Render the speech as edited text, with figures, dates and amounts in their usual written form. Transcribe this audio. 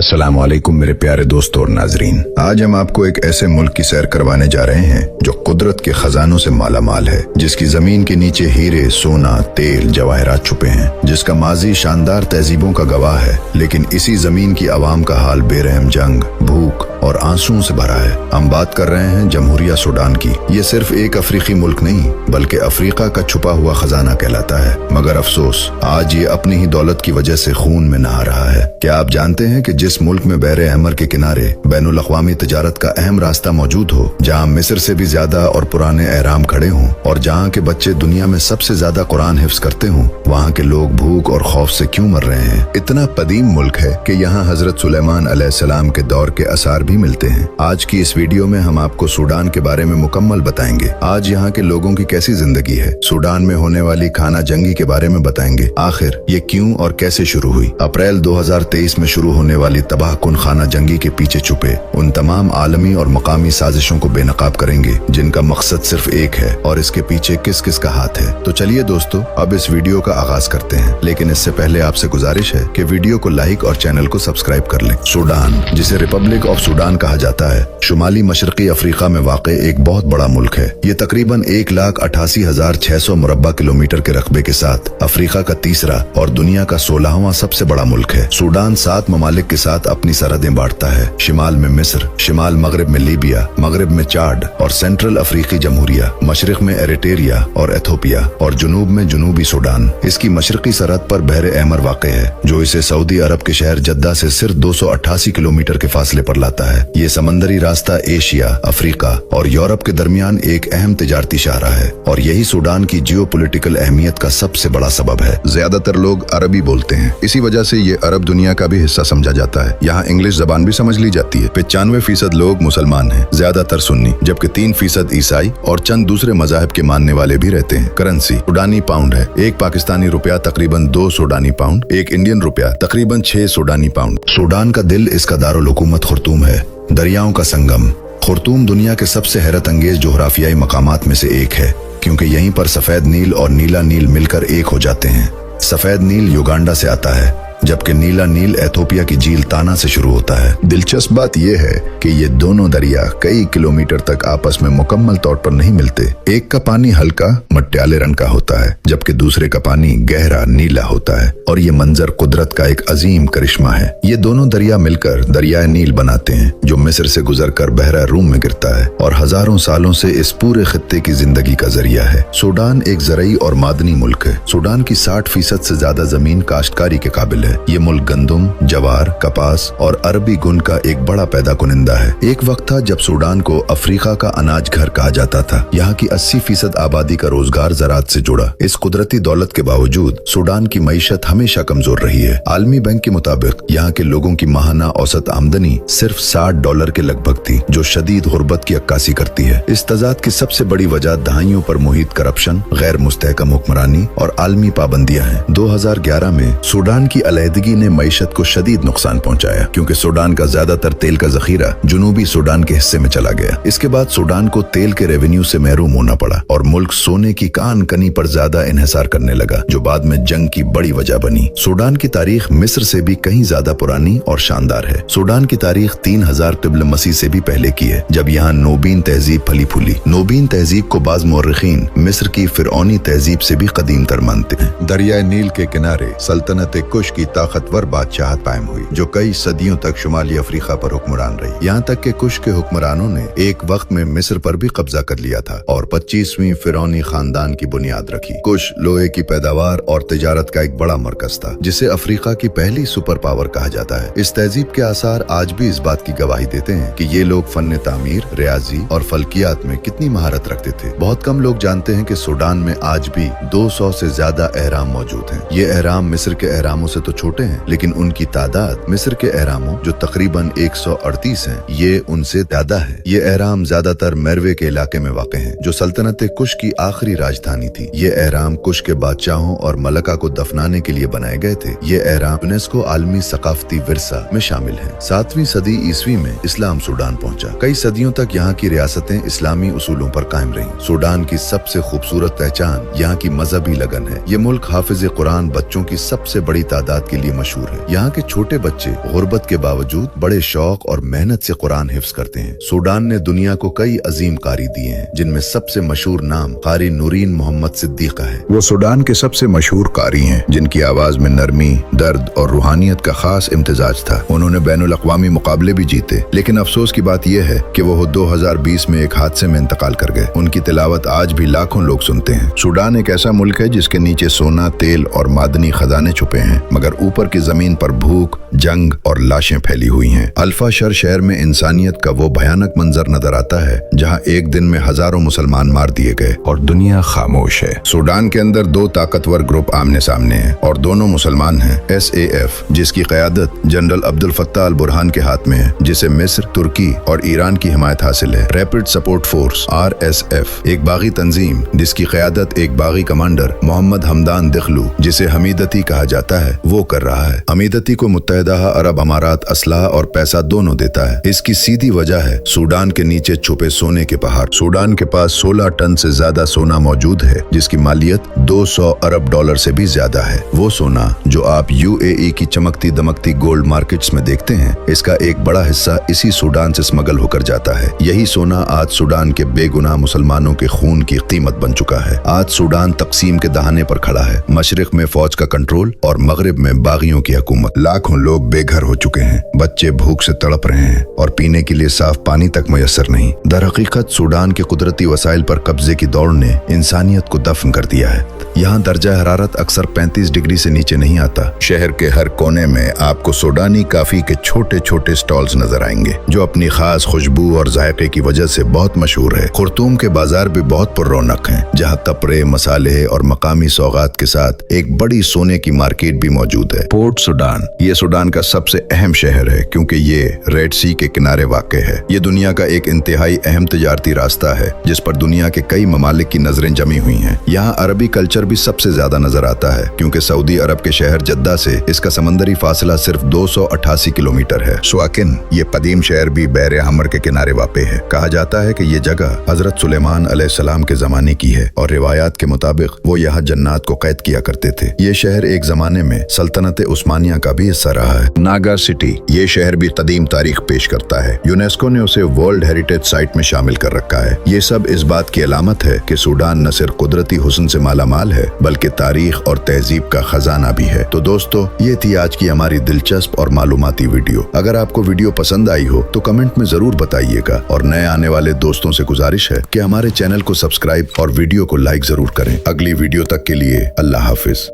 अस्सलाम वालेकुम मेरे प्यारे दोस्तों और नाजरीन। आज हम आपको एक ऐसे मुल्क की सैर करवाने जा रहे हैं जो कुदरत के खजानों से मालामाल है, जिसकी जमीन के नीचे हीरे, सोना, तेल, जवाहरात छुपे हैं, जिसका माजी शानदार तहजीबों का गवाह है, लेकिन इसी जमीन की आवाम का हाल बेरहम जंग, भूख और आंसुओं से भरा है। हम बात कर रहे हैं जमहूरिया सूडान की। ये सिर्फ एक अफ्रीकी मुल्क नहीं बल्कि अफ्रीका का छुपा हुआ खजाना कहलाता है, मगर अफसोस आज ये अपनी ही दौलत की वजह से खून में नहा रहा है। क्या आप जानते हैं कि जिस मुल्क में बहरे अहमर के किनारे बैनुल अक़वामी तिजारत का अहम रास्ता मौजूद हो, जहाँ मिस्र से भी ज्यादा और पुराने एहराम खड़े हों और जहाँ के बच्चे दुनिया में सबसे ज्यादा कुरान हिफ्ज करते हों, वहाँ के लोग भूख और खौफ से क्यों मर रहे हैं? इतना कदीम मुल्क है कि यहाँ हजरत सुलेमान अलैहिस्सलाम के दौर के आसार भी मिलते हैं। आज की इस वीडियो में हम आपको सूडान के बारे में मुकम्मल बताएंगे। आज यहाँ के लोगों की कैसी जिंदगी है, सूडान में होने वाली खाना जंगी के बारे में बताएंगे, आखिर ये क्यों और कैसे शुरू हुई। अप्रैल 2023 में शुरू होने वाली तबाहकुन खाना जंगी के पीछे छुपे उन तमाम आलमी और मकामी साजिशों को बेनकाब करेंगे जिनका मकसद सिर्फ एक है और इसके पीछे किस किस का हाथ है। तो चलिए दोस्तों, अब इस वीडियो का आगाज करते हैं, लेकिन इससे पहले आपसे गुजारिश है कि वीडियो को लाइक और चैनल को सब्सक्राइब कर लें। सूडान, जिसे रिपब्लिक ऑफ सूडान कहा जाता है, शुमाली मशरकी अफ्रीका में वाक़ एक बहुत बड़ा मुल्क है। ये तकरीबन 1,88,600 मुरब्बा किलोमीटर के रकबे के साथ अफ्रीका का तीसरा और दुनिया का 16वां सबसे बड़ा मुल्क है। सूडान 7 ममालिक के साथ अपनी सरहदें बांटता है। शिमाल में मिस्र, शिमाल मगरब में लीबिया, मगरब में चाड और सेंट्रल अफ्रीकी जमहूरिया, मशरिक में एरिटेरिया और एथोपिया और जुनूब में जुनूबी सूडान। इसकी मशरकी सरहद पर बहरे अहमर वाक़ है, जो इसे सऊदी अरब के शहर जद्दा से सिर्फ 288 किलोमीटर के फासले पर लाता है। ये समंदरी रास्ता एशिया, अफ्रीका और यूरोप के दरमियान एक अहम तिजारती शाहरा है और यही सूडान की जियोपॉलिटिकल अहमियत का सबसे बड़ा सबब है। ज्यादातर लोग अरबी बोलते हैं, इसी वजह से ये अरब दुनिया का भी हिस्सा समझा जाता है। यहाँ इंग्लिश जबान भी समझ ली जाती है। 95% लोग मुसलमान हैं, ज्यादातर सुन्नी, जबकि 3% ईसाई और चंद दूसरे मजाहब के मानने वाले भी रहते हैं। करेंसी सूडानी पाउंड है। एक पाकिस्तानी रुपया तकरीबन 2 सूडानी पाउंड, एक इंडियन रुपया तकरीबन 6 सूडानी पाउंड। सूडान का दिल इसका दारुल हुकूमत खुर्तूम है, दरियाओं का संगम। खुर्तूम दुनिया के सबसे हैरत अंगेज जोग्राफियाई मकामात में से एक है, क्योंकि यहीं पर सफेद नील और नीला नील मिलकर एक हो जाते हैं। सफेद नील युगांडा से आता है, जबकि नीला नील एथोपिया की झील ताना से शुरू होता है। दिलचस्प बात यह है कि ये दोनों दरिया कई किलोमीटर तक आपस में मुकम्मल तौर पर नहीं मिलते। एक का पानी हल्का मट्याले रंग का होता है, जबकि दूसरे का पानी गहरा नीला होता है, और ये मंजर कुदरत का एक अजीम करिश्मा है। ये दोनों दरिया मिलकर दरियाए नील बनाते हैं, जो मिस्र से गुजरकर बहरा रूम में गिरता है और हजारों सालों से इस पूरे खित्ते की जिंदगी का जरिया है। सूडान एक ज़रई और मादनी मुल्क है। सूडान की 60% से ज्यादा जमीन काश्तकारी के काबिल है। ये मुल्क गंदम, जवार, कपास और अरबी गुन का एक बड़ा पैदा कुनिंदा है। एक वक्त था जब सूडान को अफ्रीका का अनाज घर कहा जाता था। यहाँ की 80% आबादी का रोजगार ज़राअत से जुड़ा। इस कुदरती दौलत के बावजूद सूडान की मईशत हमेशा कमजोर रही है। आलमी बैंक के मुताबिक यहाँ के लोगों की माहाना औसत आमदनी सिर्फ $60 के लगभग थी, जो शदीद गुर्बत की अक्कासी करती है। इस तजाद की सबसे बड़ी वजह दहाइयों पर मुहित करप्शन, गैर मुस्तहकम हुक्मरानी और आलमी पाबंदियां हैं। 2011 में सूडान की अलहदगी ने मईशत को शदीद नुकसान पहुंचाया, क्योंकि सूडान का ज्यादातर तेल का जखीरा जुनूबी सूडान के हिस्से में चला गया। इसके बाद सूडान को तेल के रेवेन्यू से महरूम होना पड़ा और मुल्क सोने की कान कनी पर ज्यादा इन्हिसार करने लगा, जो बाद में जंग की बड़ी वजह बनी। सूडान की तारीख मिस्र से भी कहीं ज्यादा पुरानी और शानदार है। सूडान की तारीख 3000 क़िब्ल मसीह से भी पहले की है, जब यहाँ नोबीन तहजीब फली फूली। नोबीन तहजीब को बाज मुअर्रिखीन मिस्र की फिरौनी तहजीब से भी कदीम तर मानते हैं। दरियाए नील के किनारे सल्तनत कुश की ताकतवर बादशाहत कायम हुई, जो कई सदियों तक शुमाली अफ्रीका पर हुक्मरान रही। यहाँ तक के कुश के हुक्मरानों ने एक वक्त में मिस्र पर भी कब्जा कर लिया था और 25वीं फिरौनी खानदान की बुनियाद रखी। कुश लोहे की पैदावार और तिजारत का एक बड़ा मरकज था, जिसे अफ्रीका की पहली सुपर पावर कहा जाता है। इस तहजीब के आसार आज भी इस बात की गवाही देते हैं कि ये लोग फन तामीर, रियाजी और फल्कियात में कितनी महारत रखते थे। बहुत कम लोग जानते हैं कि सूडान में आज भी 200 से ज्यादा एहराम मौजूद हैं। ये एहराम मिस्र के एहरामों से तो छोटे हैं, लेकिन उनकी तादाद मिस्र के एहरामों, जो तकरीबन 138 हैं, ये उनसे ज्यादा है। ये एहराम ज्यादातर मेरवे के इलाके में वाक़ हैं, जो सल्तनत कुश की आखिरी राजधानी थी। ये एहराम कुश के बादशाहों और मलका को दफनाने के लिए बनाए गए थे। ये एहराम यूनेस्को आलमी सकाफती विरसा में शामिल है। 7वीं सदी ईस्वी में इस्लाम सूडान पहुंचा। कई सदियों तक यहाँ की रियासतें इस्लामी उसूलों पर कायम रहीं। सूडान की सबसे खूबसूरत पहचान यहाँ की मजहबी लगन है। ये मुल्क हाफिज कुरान बच्चों की सबसे बड़ी तादाद तिलावत के लिए मशहूर है। यहाँ के छोटे बच्चे गुर्बत के बावजूद बड़े शौक और मेहनत से कुरान हिफ्ज करते हैं। सूडान ने दुनिया को कई अजीम कारी दिए हैं, जिनमें सबसे मशहूर नाम कारी नूरीन मोहम्मद सिद्दीका है। वो सूडान के सबसे मशहूर कारी हैं, जिनकी आवाज में नरमी, दर्द और रूहानियत का खास इम्तिजाज था। उन्होंने बैनुल अक़वामी मुकाबले भी जीते, लेकिन अफसोस की बात यह है कि वो 2020 में एक हादसे में इंतकाल कर गए। उनकी तिलावत आज भी लाखों लोग सुनते हैं। सूडान एक ऐसा मुल्क है जिसके नीचे सोना, तेल और मादनी खजाने छुपे हैं, मगर ऊपर की जमीन पर भूख, जंग और लाशें फैली हुई हैं। अल्फाशर शहर में इंसानियत का वो भयानक मंजर नजर आता है जहां एक दिन में हजारों मुसलमान मार दिए गए और दुनिया खामोश है। सूडान के अंदर दो ताकतवर ग्रुप आमने सामने हैं और दोनों मुसलमान हैं। SAF, जिसकी क़यादत general Abdul Fattah al Burhan के हाथ में है, जिसे मिस्र, तुर्की और ईरान की हिमायत हासिल है। रैपिड सपोर्ट फोर्स RSF, एक बागी तंजीम जिसकी क़यादत एक बागी कमांडर मोहम्मद हमदान दिखलू, जिसे हमीदती कहा जाता है, वो कर रहा है। हमीदती को मुत्तहिदा अरब अमारात असलाह और पैसा दोनों देता है। इसकी सीधी वजह है सूडान के नीचे छुपे सोने के पहाड़। सूडान के पास 16 टन से ज्यादा सोना मौजूद है, जिसकी मालियत 200 अरब डॉलर से भी ज्यादा है। वो सोना जो आप UAE की चमकती दमकती गोल्ड मार्केट्स में देखते हैं, इसका एक बड़ा हिस्सा इसी सूडान से स्मगल होकर जाता है। यही सोना आज सूडान के बेगुनाह मुसलमानों के खून की कीमत बन चुका है। आज सूडान तकसीम के दहाने पर खड़ा है। मशरिक में फौज का कंट्रोल और मगरिब में बागियों की हुकूमत। लाखों लोग बेघर हो चुके हैं, बच्चे भूख से तड़प रहे हैं और पीने के लिए साफ पानी तक मुयस्सर नहीं। दरहकीकत सूडान के कुदरती वसाइल पर कब्जे की दौड़ ने इंसानियत को दफन कर दिया है। यहाँ दर्जा हरारत अक्सर 35 डिग्री से नीचे नहीं आता। शहर के हर कोने में आपको सूडानी काफी के छोटे छोटे स्टॉल्स नजर आएंगे, जो अपनी खास खुशबू और जायके की वजह से बहुत मशहूर है। खुर्तूम के बाजार भी बहुत पुररौनक हैं, जहाँ तपरे, मसाले और मकामी सौगात के साथ एक बड़ी सोने की मार्केट भी मौजूद है। पोर्ट सूडान, ये सूडान का सबसे अहम शहर है क्योंकि ये रेड सी के किनारे वाक़ है। ये दुनिया का एक इंतहाई अहम तजारती रास्ता है जिस पर दुनिया के कई ममालिक की नजरें जमी हुई हैं। यहाँ अरबी कल्चर भी सबसे ज्यादा नजर आता है क्योंकि सऊदी अरब के शहर जद्दा से इसका समंदरी फासला सिर्फ 288 किलोमीटर है। सुआकिन, ये कदीम शहर भी बहरे हमर के किनारे वाक़ है। कहा जाता है कि ये जगह हजरत सुलेमान अलैहिस्सलाम के जमाने की है और रिवायात के मुताबिक वो यहाँ जन्नात को कैद किया करते थे। ये शहर एक जमाने में सल्तनत उस्मानिया का भी हिस्सा रहा है। नागा सिटी, ये शहर भी कदीम तारीख पेश करता है। यूनेस्को ने उसे वर्ल्ड हेरिटेज साइट में शामिल कर रखा है। ये सब इस बात की अलामत है कि सूडान न सिर्फ कुदरती हुस्न से मालामाल है बल्कि तारीख और तहजीब का खजाना भी है। तो दोस्तों, ये थी आज की हमारी दिलचस्प और मालूमाती वीडियो। अगर आपको वीडियो पसंद आई हो तो कमेंट में जरूर बताइएगा और नए आने वाले दोस्तों से गुजारिश है कि हमारे चैनल को सब्सक्राइब और वीडियो को लाइक जरूर करें। अगली वीडियो तक के लिए अल्लाह हाफिज।